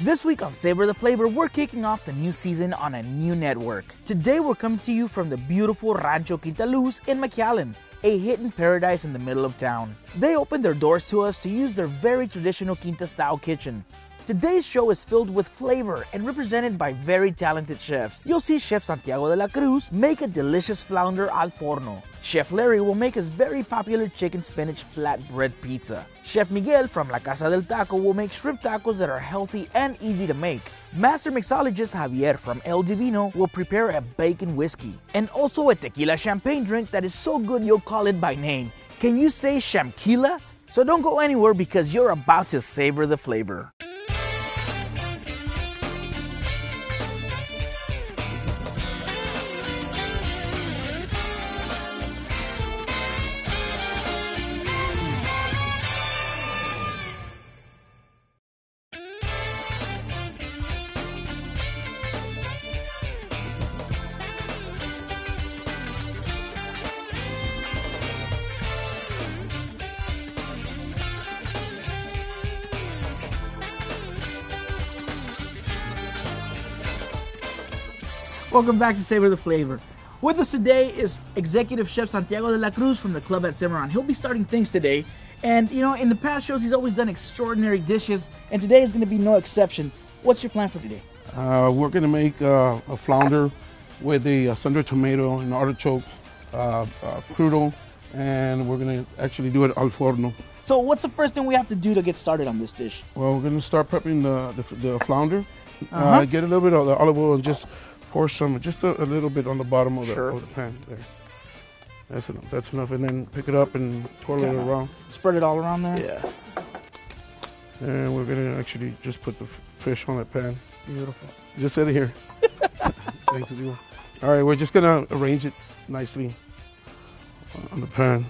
This week on Savor the Flavor, we're kicking off the new season on a new network. Today we're coming to you from the beautiful Rancho Quinta Luz in McAllen, a hidden paradise in the middle of town. They opened their doors to us to use their very traditional Quinta-style kitchen. Today's show is filled with flavor and represented by very talented chefs. You'll see Chef Santiago de la Cruz make a delicious flounder al forno. Chef Larry will make his very popular chicken spinach flatbread pizza. Chef Miguel from La Casa del Taco will make shrimp tacos that are healthy and easy to make. Master Mixologist Javier from El Divino will prepare a bacon whiskey. And also a tequila champagne drink that is so good you'll call it by name. Can you say Shamquila? So don't go anywhere because you're about to savor the flavor. Welcome back to Savor the Flavor. With us today is Executive Chef Santiago de la Cruz from the club at Cimarron. He'll be starting things today. And you know, in the past shows, he's always done extraordinary dishes, and today is going to be no exception. What's your plan for today? We're going to make a flounder with a sun-dried tomato and artichoke, crudo, and we're going to actually do it al forno. So what's the first thing we have to do to get started on this dish? Well, we're going to start prepping the flounder. Get a little bit of the olive oil and just pour some, just a little bit on the bottom of the pan there. That's enough. That's enough. And then pick it up and twirl it around. Spread it all around there? Yeah. And we're going to actually just put the fish on that pan. Beautiful. Just sit here. Thanks, you. All right, we're just going to arrange it nicely on the pan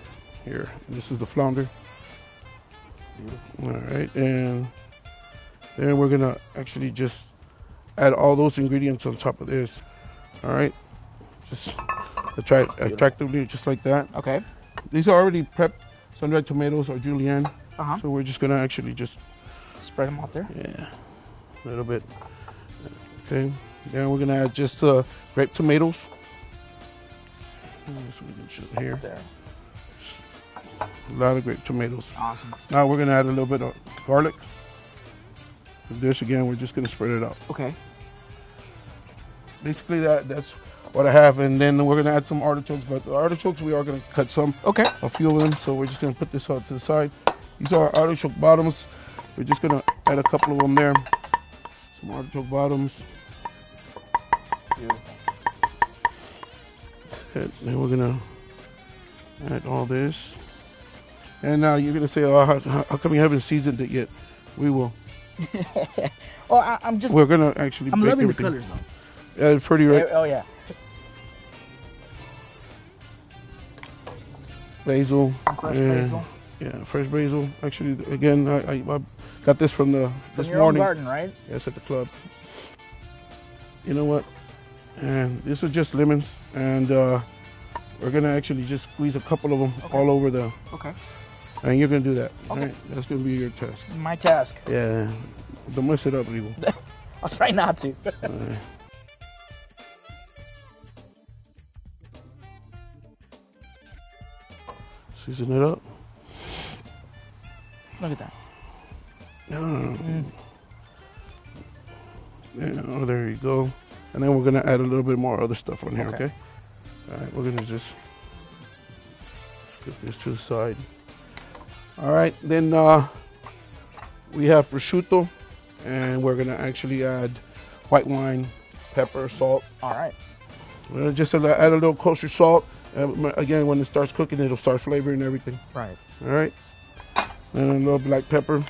here. And this is the flounder. Beautiful. All right, and then we're going to actually just add all those ingredients on top of this. All right, just attractively, just like that. Okay. These are already prepped sun-dried tomatoes or julienne. So we're just gonna actually just spread them out there. Yeah, a little bit. Okay. Then we're gonna add just grape tomatoes. So we can show it here. There. A lot of grape tomatoes. Awesome. Now we're gonna add a little bit of garlic. This again, we're just gonna spread it out. Okay. Basically, that's what I have, and then we're gonna add some artichokes. But the artichokes, we are gonna cut some. Okay. A few of them. So we're just gonna put this out to the side. These are artichoke bottoms. We're just gonna add a couple of them there. Some artichoke bottoms. Beautiful. Then we're gonna add all this. And now you're gonna say, "Oh, how come you haven't seasoned it yet?" We will. Well, I'm just. We're gonna actually. I'm loving everything. the colors though. Yeah, it's pretty, right? Oh yeah. Basil. Fresh basil. Yeah, fresh basil. Actually, again, I got this from this your morning. Own garden, right? Yes, at the club. You know what? And these are just lemons, and we're gonna actually just squeeze a couple of them all over the. Okay. And you're gonna do that. Okay. Right? That's gonna be your task. My task. Yeah. Don't mess it up, Rigo. I'll try not to. Season it up. Look at that. Yeah, oh, there you go. And then we're gonna add a little bit more other stuff on here, Okay. okay? All right, we're gonna just put this to the side. All right, then we have prosciutto, and we're gonna actually add white wine, pepper, salt. All right. Just add a little kosher salt. Again, when it starts cooking, it'll start flavoring everything. Right. All right. And a little black pepper.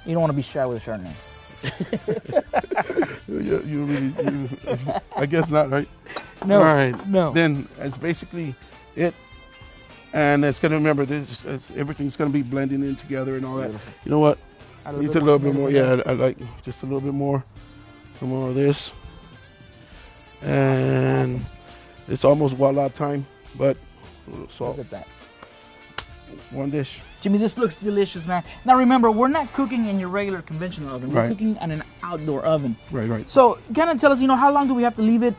You don't want to be shy with a Chardonnay. I guess not, right? No. All right. No. Then it's basically it. And it's going to remember this. Everything's going to be blending in together and all that. Beautiful. You know what? Needs a little bit more. tomatoes Yeah, I like just a little bit more. Some more of this. And it's almost voila time, but a little salt. Look at that. one dish. Jimmy, this looks delicious, man. Now remember, we're not cooking in your regular conventional oven. We're cooking on an outdoor oven. Right. So kind of tell us, how long do we have to leave it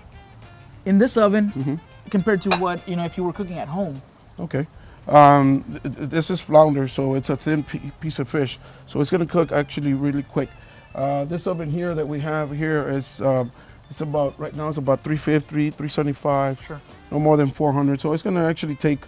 in this oven compared to what, if you were cooking at home? Okay. This is flounder, so it's a thin piece of fish. So it's going to cook actually really quick. This oven here that we have here is it's about, right now it's about 350, 375. Sure. No more than 400. So it's going to actually take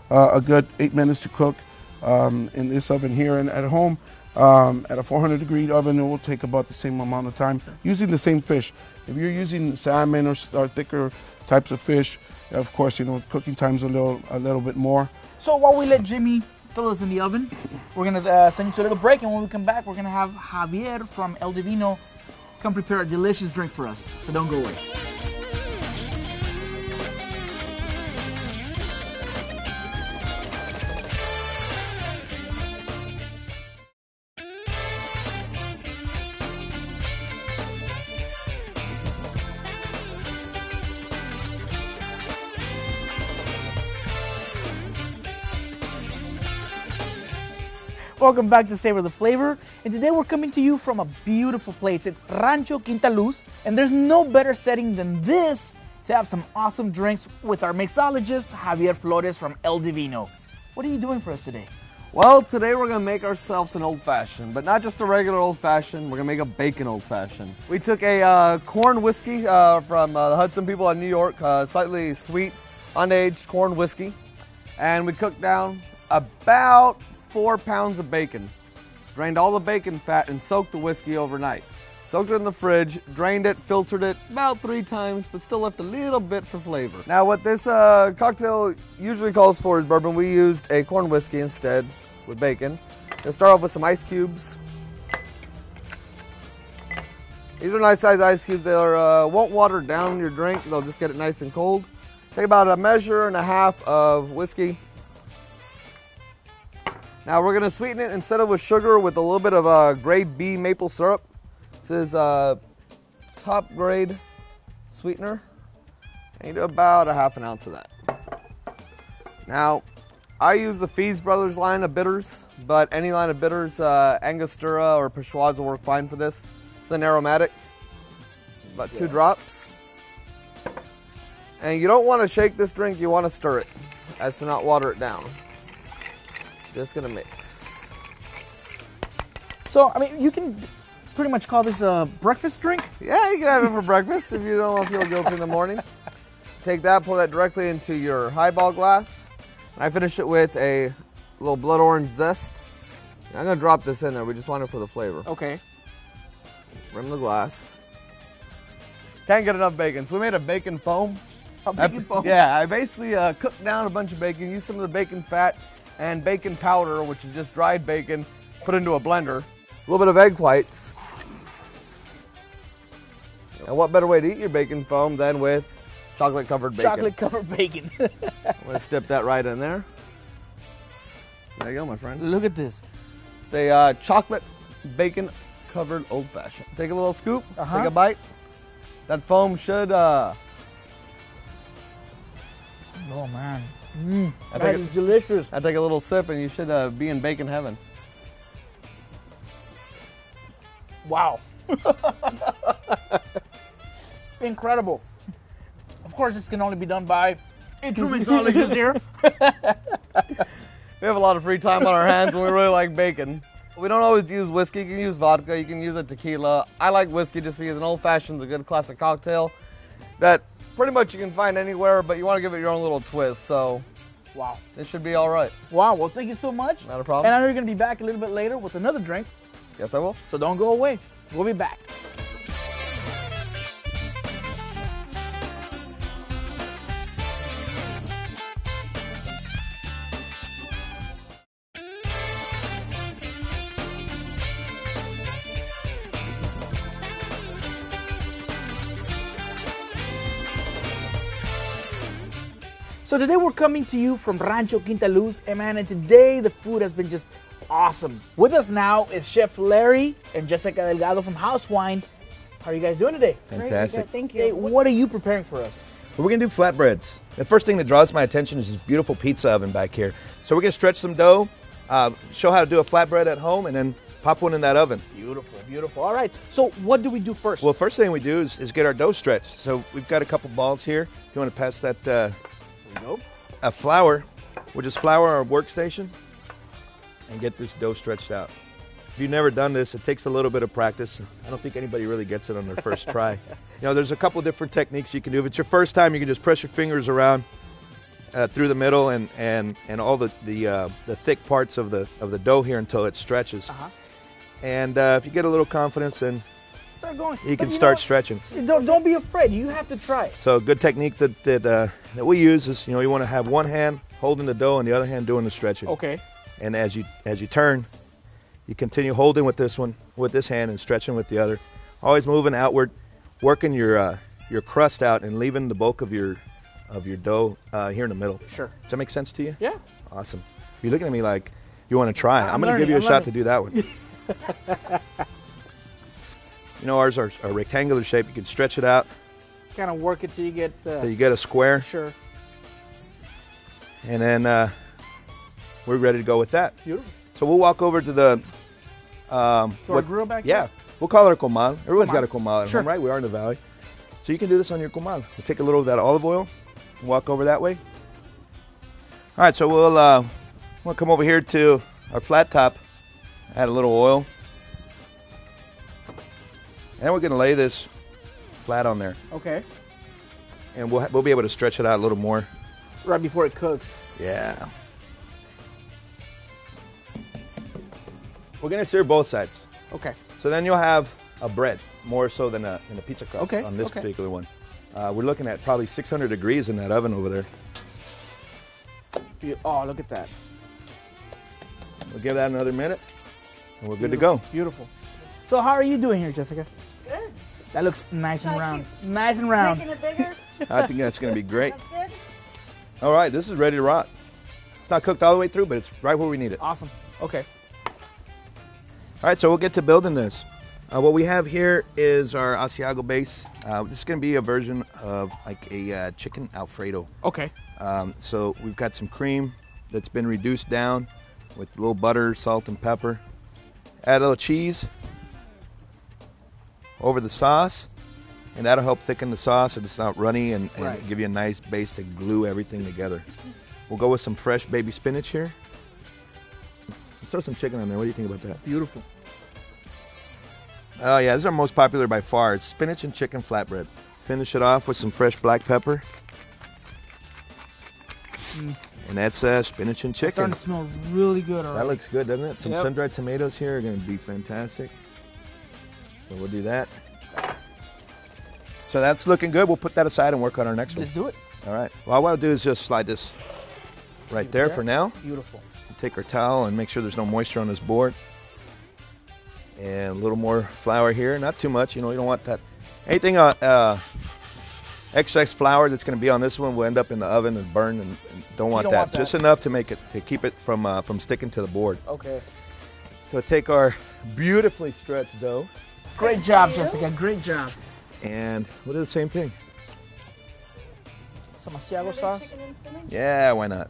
a good 8 minutes to cook in this oven here. And at home, at a 400-degree oven, it will take about the same amount of time using the same fish. If you're using salmon or thicker types of fish, of course, cooking time's a little bit more. So while we let Jimmy throw this in the oven, we're going to send you to a little break. And when we come back, we're going to have Javier from El Divino come prepare a delicious drink for us. So don't go away. Welcome back to Savor the Flavor, and today we're coming to you from a beautiful place. It's Rancho Quinta Luz, and there's no better setting than this to have some awesome drinks with our mixologist, Javier Flores from El Divino. What are you doing for us today? Well, today we're going to make ourselves an old-fashioned, but not just a regular old-fashioned, we're going to make a bacon old-fashioned. We took a corn whiskey from the Hudson people in New York, slightly sweet, unaged corn whiskey, and we cooked down about 4 pounds of bacon. Drained all the bacon fat and soaked the whiskey overnight. Soaked it in the fridge, drained it, filtered it about 3 times, but still left a little bit for flavor. Now what this cocktail usually calls for is bourbon. We used a corn whiskey instead with bacon. Gonna start off with some ice cubes. These are nice size ice cubes. They won't water down your drink. They'll just get it nice and cold. Take about 1.5 measures of whiskey. Now we're gonna sweeten it instead of with sugar with a little bit of grade B maple syrup. This is top grade sweetener. And you do about 1/2 ounce of that. Now, I use the Fees Brothers line of bitters, but any line of bitters, Angostura or Peshaw's will work fine for this. It's an aromatic, about 2 drops. And you don't want to shake this drink, you want to stir it as to not water it down. Just gonna mix. So, you can pretty much call this a breakfast drink? Yeah, you can have it for breakfast if you don't feel guilty in the morning. Take that, pour that directly into your highball glass. I finish it with a little blood orange zest. I'm gonna drop this in there. We just want it for the flavor. Okay. Rim the glass. Can't get enough bacon, so we made a bacon foam. A bacon foam? Yeah, I basically cooked down a bunch of bacon, used some of the bacon fat and bacon powder, which is just dried bacon, put into a blender. A little bit of egg whites. And what better way to eat your bacon foam than with chocolate-covered bacon? Chocolate-covered bacon. I'm gonna dip that right in there. There you go, my friend. Look at this. It's a chocolate bacon-covered old-fashioned. Take a little scoop, take a bite. That foam should... Oh, man. That is delicious. I take a little sip and you should be in bacon heaven. Wow. Incredible. Of course, this can only be done by a true mixologist here. We have a lot of free time on our hands and we really like bacon. We don't always use whiskey. You can use vodka, you can use a tequila. I like whiskey just because an old-fashioned is a good classic cocktail that pretty much you can find anywhere, but you want to give it your own little twist, so wow, this should be all right. Wow, well, thank you so much. Not a problem. And I know you're going to be back a little bit later with another drink. Yes, I will. So don't go away. We'll be back. So today we're coming to you from Rancho Quinta Luz, and today the food has been just awesome. With us now is Chef Larry and Jessica Delgado from House Wine. How are you guys doing today? Fantastic. Thank you. Hey, what are you preparing for us? So we're gonna do flatbreads. The first thing that draws my attention is this beautiful pizza oven back here. So we're gonna stretch some dough, show how to do a flatbread at home, and then pop one in that oven. Beautiful, beautiful. All right. So what do we do first? Well, first thing we do is get our dough stretched. So we've got a couple balls here. If you want to pass that There we go. a flour, we'll just flour our workstation and get this dough stretched out. If you've never done this, it takes a little bit of practice. I don't think anybody really gets it on their first try. You know, there's a couple different techniques you can do. If it's your first time, you can just press your fingers around through the middle and all the thick parts of the dough here until it stretches. And if you get a little confidence, then Start going. you can start stretching. Don't be afraid. You have to try it. So a good technique that we use is, you know, you want to have one hand holding the dough and the other hand doing the stretching. Okay. And as you turn, you continue holding with this hand and stretching with the other. Always moving outward, working your crust out and leaving the bulk of your dough here in the middle. Sure. Does that make sense to you? Yeah. Awesome. You're looking at me like you want to try. I'm going to learning, give you a I'm shot learning. to do that one. You know, ours are a rectangular shape. You can stretch it out Kind of work it till you get. till you get a square, Sure. and then we're ready to go with that. Beautiful. So we'll walk over to the So our grill back yeah, here? we'll call it a comal. Everyone's Comal. got a comal at Sure. home, right? We are in the valley. So you can do this on your comal. We'll take a little of that olive oil and walk over that way. All right, so we'll come over here to our flat top, add a little oil. And we're going to lay this flat on there. Okay. And we'll be able to stretch it out a little more. Right before it cooks. Yeah. We're going to sear both sides. Okay. So then you'll have a bread, more so than a pizza crust Okay, on this okay. particular one. We're looking at probably 600 degrees in that oven over there. Oh, look at that. We'll give that another minute, and we're good to go. Beautiful. So how are you doing here, Jessica? Good. That looks nice and Thank round. you. Nice and round. Making it bigger. I think that's going to be great. That's good. All right, this is ready to rock. It's not cooked all the way through, but it's right where we need it. All Awesome. Okay. right, so we'll get to building this. What we have here is our Asiago base. This is going to be a version of like a chicken Alfredo. Okay. So we've got some cream that's been reduced down with a little butter, salt, and pepper. Add a little cheese over the sauce, and that'll help thicken the sauce so it's not runny and Right. give you a nice base to glue everything together. We'll go with some fresh baby spinach here. Let's throw some chicken on there. What do you think about that? Beautiful. Oh yeah, this is our most popular by far. It's spinach and chicken flatbread. Finish it off with some fresh black pepper. And that's spinach and It's chicken. starting to smell really good already. That looks good, doesn't it? Some Yep. sun-dried tomatoes here are going to be fantastic. So we'll do that. So that's looking good. We'll put that aside and work on our next one. Let's do it. All right. Well, what I'll do is just slide this right there for now. Beautiful. Take our towel and make sure there's no moisture on this board. And a little more flour here. Not too much. You know, you don't want that. Anything excess flour that's going to be on this one will end up in the oven and burn, and don't want don't that. want that. Just enough to make it, to keep it from sticking to the board. Okay. So take our beautifully stretched dough, Great job, Jessica. Great job. and we'll do the same thing. Some Asiago Big sauce. chicken and spinach. Yeah, why not?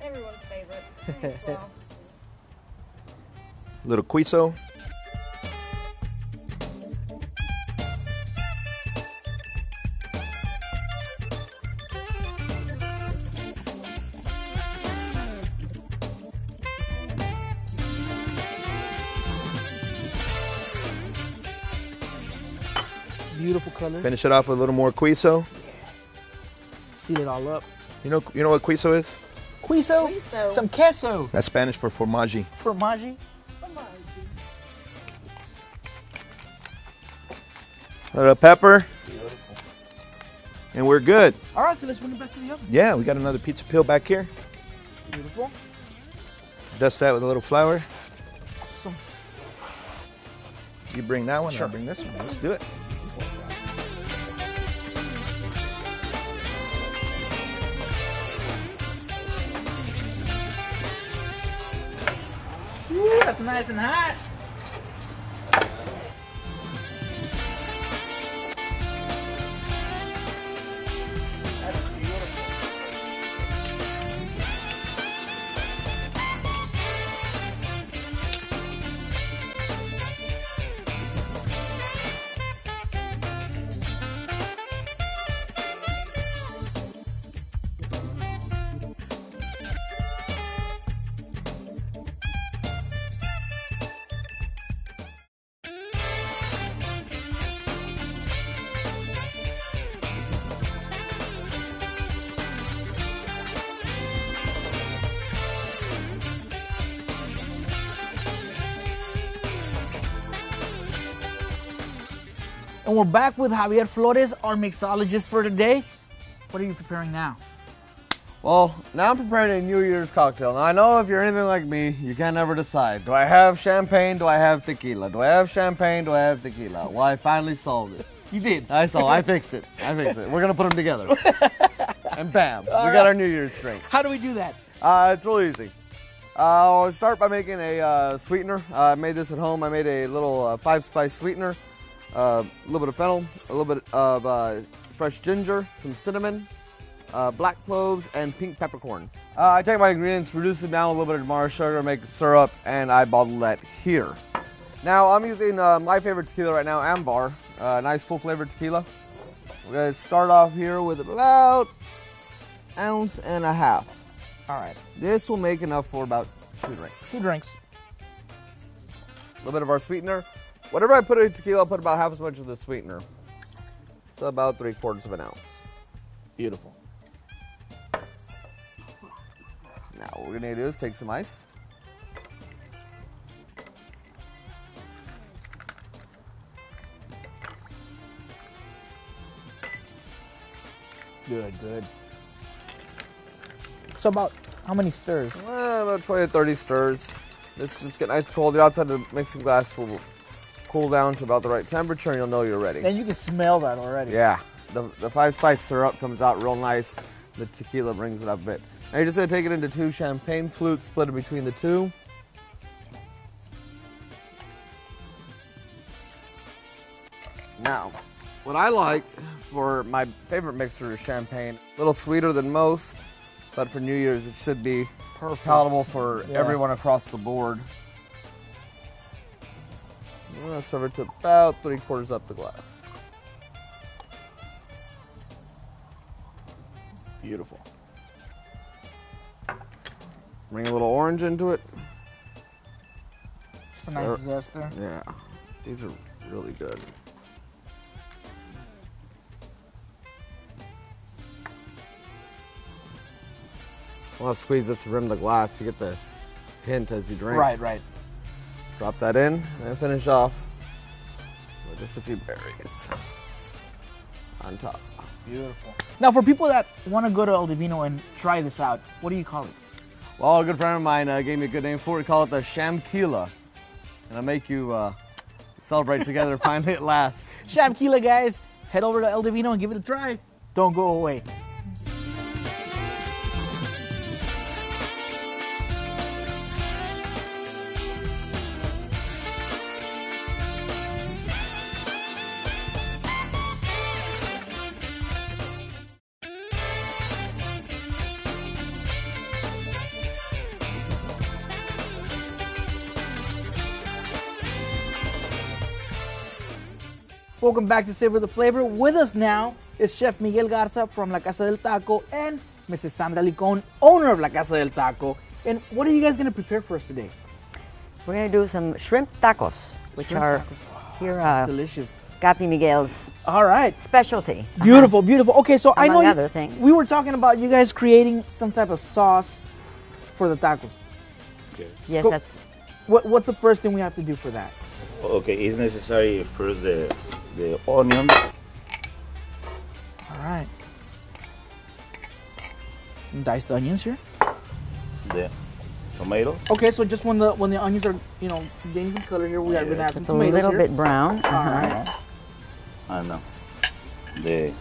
Everyone's favorite. Thanks, well. A little queso. Beautiful color. Finish it off with a little more queso. Seal it all up. You know what queso is? Queso. Queso. Some queso. That's Spanish for formaggi. Formaggio. Come on. A little pepper. And we're good. All right, so let's bring it back to the oven. Yeah, we got another pizza peel back here. Beautiful. Dust that with a little flour. Awesome. You bring that one, Sure. I'll bring this one. Let's do it. Ooh, that's nice and hot. And we're back with Javier Flores, our mixologist for today. What are you preparing now? Well, now I'm preparing a New Year's cocktail. Now I know if you're anything like me, you can't ever decide. Do I have champagne? Do I have tequila? Do I have champagne? Do I have tequila? Well, I finally solved it. You did. I fixed it. We're gonna put them together. And bam, we got our New Year's drink. How do we do that? It's really easy. I'll start by making a sweetener. I made this at home. I made a little 5-spice sweetener, a little bit of fennel, a little bit of fresh ginger, some cinnamon, black cloves, and pink peppercorn. I take my ingredients, reduce it down a little bit of Mars sugar, make syrup, and I bottle that here. Now I'm using my favorite tequila right now, Ambar, nice full flavored tequila. We're gonna start off here with about 1.5 ounces. All right. This will make enough for about 2 drinks. 2 drinks. A little bit of our sweetener. Whatever I put in tequila, I'll put about half as much of the sweetener. So about 3/4 ounce. Beautiful. Now what we're gonna do is take some ice. Good, good. So about how many stirs? About 20 to 30 stirs. Let's just get nice cold. The outside of the mixing glass will cool down to about the right temperature and you'll know you're ready. And you can smell that already. Yeah, the 5-spice syrup comes out real nice. The tequila brings it up a bit. Now you're just gonna take it into 2 champagne flutes, split it between the 2. Now, what I like for my favorite mixer is champagne. A little sweeter than most, but for New Year's it should be palatable for everyone across the board. I'm gonna serve it to about 3/4 up the glass. Beautiful. Bring a little orange into it. Just a nice zest there. Yeah, these are really good. I want to squeeze this rim of the glass. You get the hint as you drink. Right, right. Drop that in and finish off with just a few berries on top. Beautiful. Now, for people that want to go to El Divino and try this out, what do you call it? Well, a good friend of mine gave me a good name for it. We call it the Shamkila. And I'll make you celebrate together finally at last. Shamkila, guys. Head over to El Divino and give it a try. Don't go away. Welcome back to Savor the Flavor. With us now is Chef Miguel Garza from La Casa del Taco and Mrs. Sandra Licon, owner of La Casa del Taco. And what are you guys going to prepare for us today? We're going to do some shrimp tacos, which Shrimp are tacos. Oh, here, sounds delicious. Capi Miguel's All right. specialty. Beautiful, beautiful. Okay, so I know Among other things. we were talking about you guys creating some type of sauce for the tacos. Yes, Go- that's What's the first thing we have to do for that? Okay, it's necessary first the onion. All right. Some diced onions here. The tomatoes. Okay, so just when the onions are gaining some color here, we are going to add some it's a tomatoes little here. bit brown. All right. And the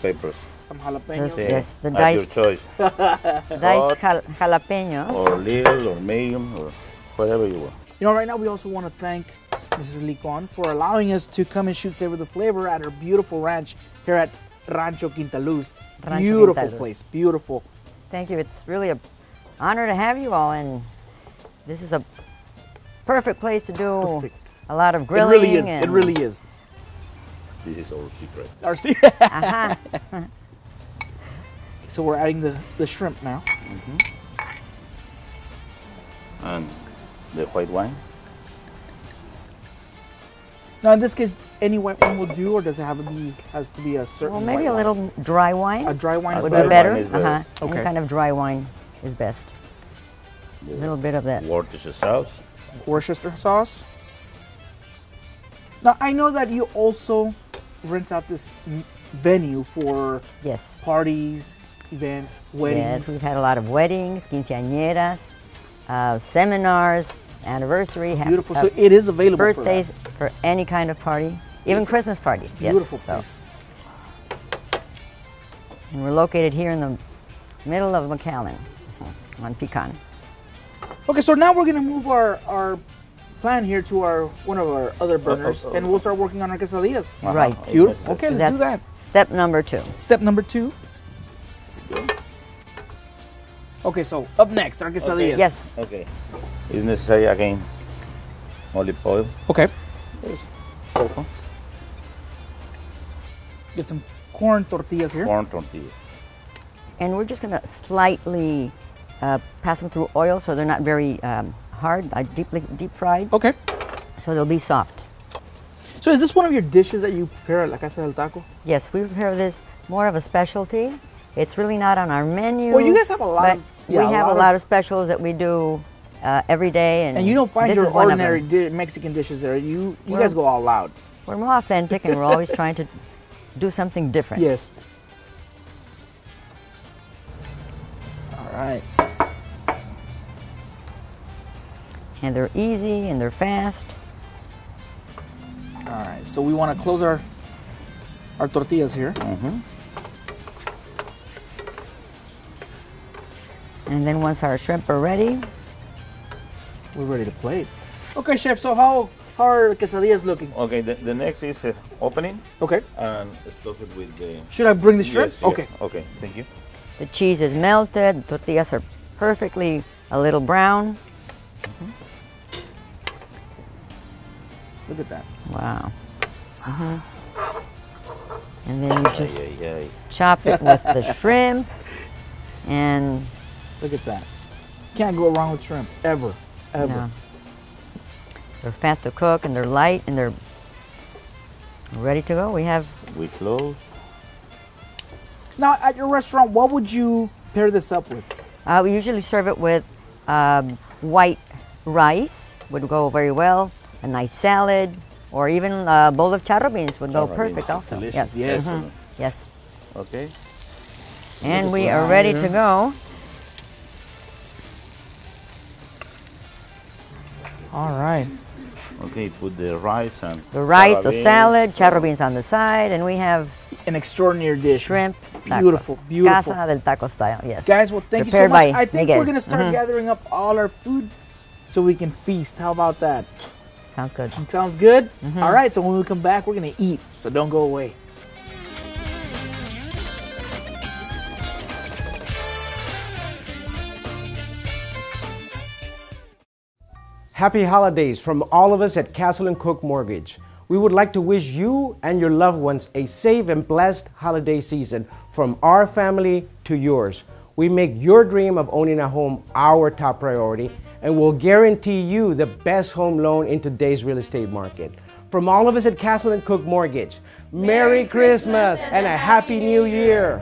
peppers. Some jalapenos. Yes, the At diced, your choice, diced jalapenos. or little, or medium, or whatever you want. Right now we also want to thank Mrs. Licon for allowing us to come and shoot Savor the Flavor at her beautiful ranch here at Rancho Quinta. Rancho Beautiful Quinta Luz. place, beautiful. Thank you. It's really an honor to have you all, and this is a perfect place to do Perfect. a lot of It grilling. really is. And It really is. This is our secret. Our see. Aha. So we're adding the shrimp now. And the white wine. Now in this case, any white wine will do, or does it has to be a certain? Well, maybe white a little dry wine. wine? A dry wine is would better. be better. Wine is better. Okay. Any kind of dry wine is best. A little bit of that. Worcestershire sauce. Worcestershire sauce. Now, I know that you also rent out this venue for Yes. parties, events, weddings. Yes, we've had a lot of weddings, quinceañeras, seminars, anniversary, Beautiful. So it is available birthdays, for for any kind of party, even Christmas parties. that. Beautiful yes. place. And we're located here in the middle of McAllen, on Pecan. Okay, so now we're gonna move our plan here to one of our other burners, and we'll start working on our quesadillas. Right. Beautiful. Okay, let's That's do that. Step number 2. Step number 2. Okay, so up next, our quesadillas. Yes. Okay. Is necessary again olive oil. Okay. Poco. Get some corn tortillas here. Corn tortillas. And we're just going to slightly pass them through oil so they're not very hard, deep fried, Okay. so they'll be soft. So is this one of your dishes that you prepare at La Casa del Taco? Yes, we prepare this more of a specialty. It's really not on our menu. Well, you guys have a lot but of- we yeah, a have lot a of- lot of specials that we do every day, And you don't find this your is one of ordinary them. Mexican dishes there. You Well- guys go all out. We're more authentic, and we're always trying to do something different. Yes. All right. And they're easy and they're fast. All right. So we want to close our tortillas here. Mm-hmm. And then once our shrimp are ready, We're ready to plate. Okay, chef. So how are quesadillas looking? Okay, the next is opening Okay. and stuff it with the. Should I bring the shrimp? Yes, yes. Okay. Okay, thank you. the cheese is melted, the tortillas are perfectly a little brown. Look at that. Wow. And then you just Yeah. chop it with the shrimp, and Look at that. Can't go wrong with shrimp ever. Ever. no. They're fast to cook, and they're light, and they're ready to go. We have We close. Now, at your restaurant, what would you pair this up with? we usually serve it with white rice, would go very well. A nice salad, or even a bowl of charro beans would go Charro perfect beans, also. delicious. Yes. Yes. Mhm. Yes. Okay. And we are ready to go. All right. Okay, put the rice and. The rice, charro the beans. salad, charro beans on the side, and we have An extraordinary dish. shrimp. Beautiful, tacos. beautiful. Casa del Taco style, yes. Guys, well, thank you so Prepared much. by I think Miguel. we're going to start gathering up all our food so we can feast. How about that? Sounds good. Sounds good? All right, so when we come back, we're going to eat. So don't go away. Happy holidays from all of us at Castle and Cook Mortgage. We would like to wish you and your loved ones a safe and blessed holiday season from our family to yours. We make your dream of owning a home our top priority, and will guarantee you the best home loan in today's real estate market. From all of us at Castle and Cook Mortgage, Merry Christmas and a Happy New Year.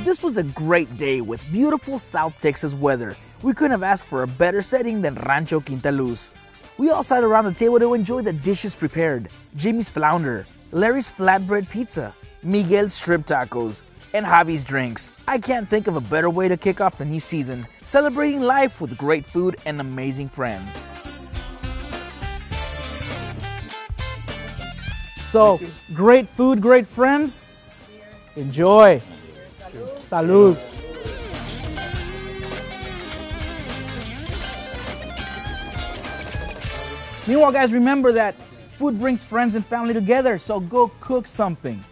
This was a great day with beautiful South Texas weather. We couldn't have asked for a better setting than Rancho Quinta Luz. We all sat around the table to enjoy the dishes prepared: Jimmy's flounder, Larry's flatbread pizza, Miguel's shrimp tacos, and Javi's drinks. I can't think of a better way to kick off the new season, celebrating life with great food and amazing friends. So, great food, great friends. Enjoy. Salud. Meanwhile, guys, remember that food brings friends and family together, so go cook something.